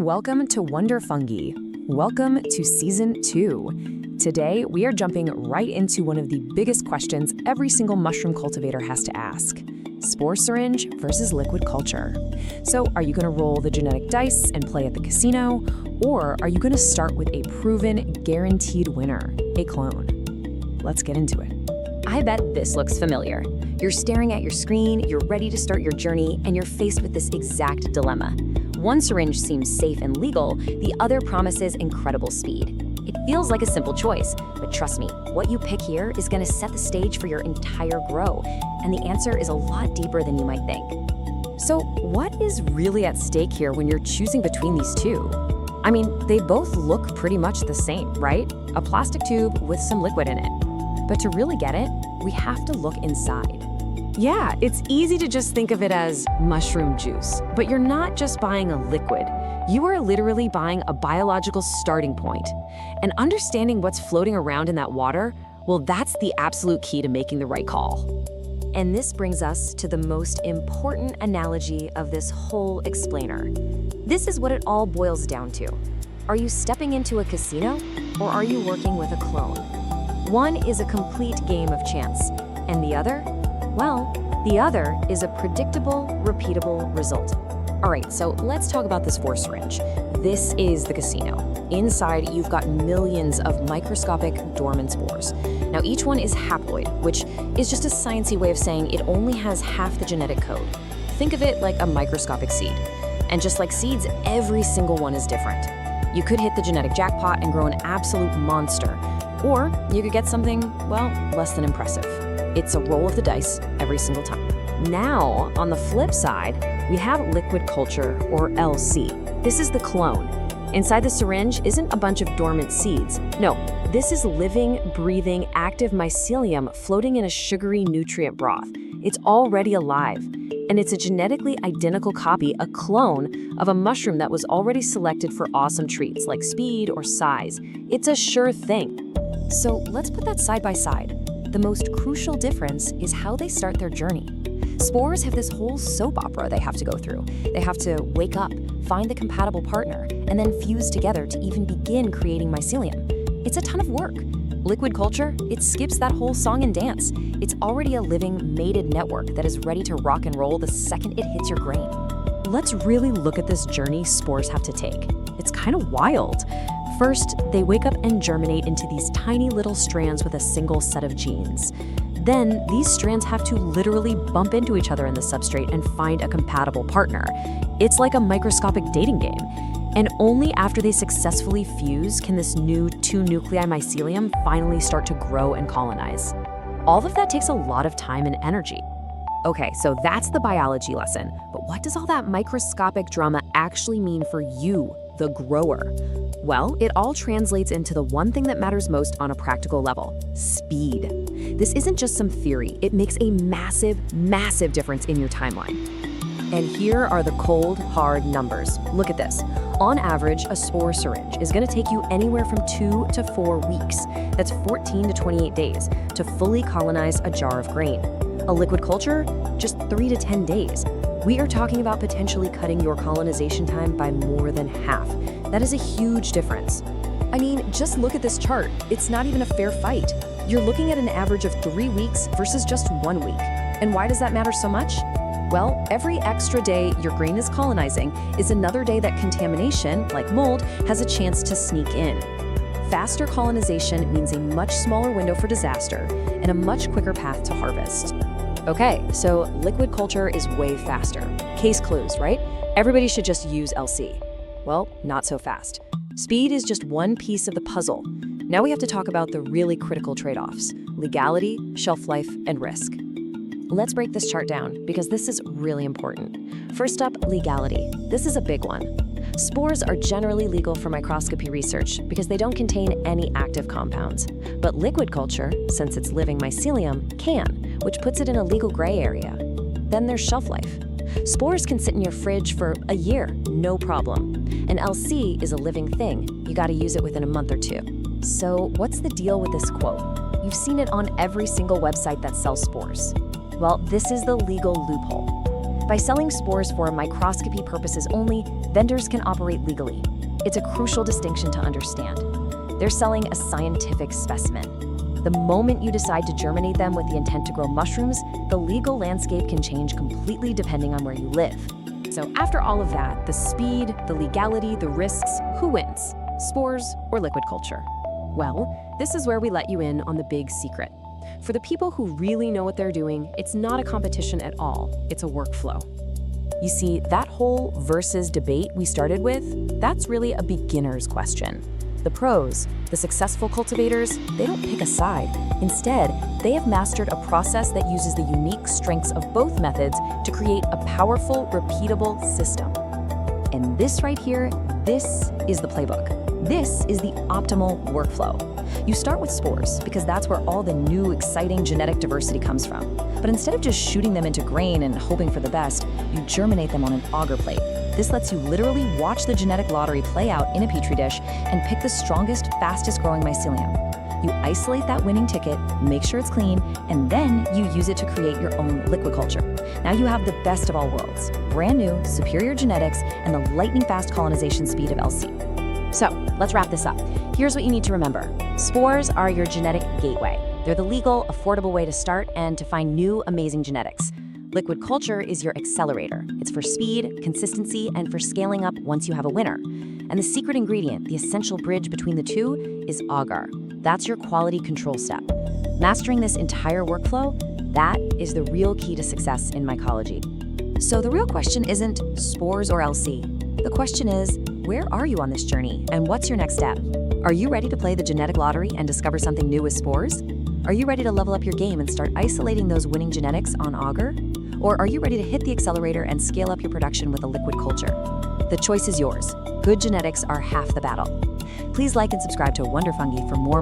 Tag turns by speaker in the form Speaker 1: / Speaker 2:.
Speaker 1: Welcome to Wonder Fungi. Welcome to Season 2. Today, we are jumping right into one of the biggest questions every single mushroom cultivator has to ask. Spore syringe versus liquid culture. So, are you going to roll the genetic dice and play at the casino? Or are you going to start with a proven, guaranteed winner, a clone? Let's get into it.
Speaker 2: I bet this looks familiar. You're staring at your screen, you're ready to start your journey, and you're faced with this exact dilemma. One syringe seems safe and legal, the other promises incredible speed. It feels like a simple choice, but trust me, what you pick here is going to set the stage for your entire grow, and the answer is a lot deeper than you might think.
Speaker 1: So, what is really at stake here when you're choosing between these two? I mean, they both look pretty much the same, right? A plastic tube with some liquid in it. But to really get it, we have to look inside. Yeah, it's easy to just think of it as mushroom juice, but you're not just buying a liquid. You are literally buying a biological starting point. And understanding what's floating around in that water, well, that's the absolute key to making the right call.
Speaker 2: And this brings us to the most important analogy of this whole explainer. This is what it all boils down to. Are you stepping into a casino, or are you working with a clone? One is a complete game of chance, and the other? Well, the other is a predictable, repeatable result. All right, so let's talk about the Spore Syringe. This is the casino. Inside, you've got millions of microscopic dormant spores. Now, each one is haploid, which is just a sciencey way of saying it only has half the genetic code. Think of it like a microscopic seed. And just like seeds, every single one is different. You could hit the genetic jackpot and grow an absolute monster, or you could get something, well, less than impressive. It's a roll of the dice every single time. Now, on the flip side, we have liquid culture, or LC. This is the clone. Inside the syringe isn't a bunch of dormant seeds. No, this is living, breathing, active mycelium floating in a sugary nutrient broth. It's already alive, and it's a genetically identical copy, a clone, of a mushroom that was already selected for awesome treats like speed or size. It's a sure thing. So let's put that side by side. The most crucial difference is how they start their journey. Spores have this whole soap opera they have to go through. They have to wake up, find the compatible partner, and then fuse together to even begin creating mycelium. It's a ton of work. Liquid culture, it skips that whole song and dance. It's already a living, mated network that is ready to rock and roll the second it hits your grain. Let's really look at this journey spores have to take. It's kind of wild. First, they wake up and germinate into these tiny little strands with a single set of genes. Then, these strands have to literally bump into each other in the substrate and find a compatible partner. It's like a microscopic dating game. And only after they successfully fuse can this new two-nuclei mycelium finally start to grow and colonize. All of that takes a lot of time and energy. Okay, so that's the biology lesson. But what does all that microscopic drama actually mean for you, the grower? Well, it all translates into the one thing that matters most on a practical level: speed. This isn't just some theory, it makes a massive, massive difference in your timeline. And here are the cold, hard numbers. Look at this. On average, a spore syringe is going to take you anywhere from 2 to 4 weeks. That's 14 to 28 days to fully colonize a jar of grain. A liquid culture, just 3 to 10 days. We are talking about potentially cutting your colonization time by more than half. That is a huge difference. I mean, just look at this chart. It's not even a fair fight. You're looking at an average of 3 weeks versus just 1 week. And why does that matter so much? Well, every extra day your grain is colonizing is another day that contamination, like mold, has a chance to sneak in. Faster colonization means a much smaller window for disaster and a much quicker path to harvest. Okay, so liquid culture is way faster. Case closed, right? Everybody should just use LC. Well, not so fast. Speed is just one piece of the puzzle. Now we have to talk about the really critical trade-offs: legality, shelf life, and risk. Let's break this chart down because this is really important. First up, legality. This is a big one. Spores are generally legal for microscopy research because they don't contain any active compounds. But liquid culture, since it's living mycelium, can, which puts it in a legal gray area. Then there's shelf life. Spores can sit in your fridge for a year, no problem. And LC is a living thing. You gotta use it within a month or two. So what's the deal with this quote? You've seen it on every single website that sells spores. Well, this is the legal loophole. By selling spores for microscopy purposes only, vendors can operate legally. It's a crucial distinction to understand. They're selling a scientific specimen. The moment you decide to germinate them with the intent to grow mushrooms, the legal landscape can change completely depending on where you live.
Speaker 1: So after all of that, the speed, the legality, the risks, who wins? Spores or liquid culture? Well, this is where we let you in on the big secret. For the people who really know what they're doing, it's not a competition at all, it's a workflow. You see, that whole versus debate we started with, that's really a beginner's question. The pros, the successful cultivators, they don't pick a side. Instead, they have mastered a process that uses the unique strengths of both methods to create a powerful, repeatable system. And this right here, this is the playbook. This is the optimal workflow. You start with spores because that's where all the new, exciting genetic diversity comes from. But instead of just shooting them into grain and hoping for the best, you germinate them on an agar plate. This lets you literally watch the genetic lottery play out in a petri dish and pick the strongest, fastest growing mycelium. You isolate that winning ticket, make sure it's clean, and then you use it to create your own liquid culture. Now you have the best of all worlds, brand new, superior genetics, and the lightning-fast colonization speed of LC. So let's wrap this up. Here's what you need to remember. Spores are your genetic gateway. They're the legal, affordable way to start and to find new, amazing genetics. Liquid culture is your accelerator. It's for speed, consistency, and for scaling up once you have a winner. And the secret ingredient, the essential bridge between the two, is Agar. That's your quality control step. Mastering this entire workflow, that is the real key to success in mycology. So the real question isn't spores or LC. The question is, where are you on this journey, and what's your next step? Are you ready to play the genetic lottery and discover something new with spores? Are you ready to level up your game and start isolating those winning genetics on Agar? Or are you ready to hit the accelerator and scale up your production with a liquid culture? The choice is yours. Good genetics are half the battle. Please like and subscribe to Wonder Fungi for more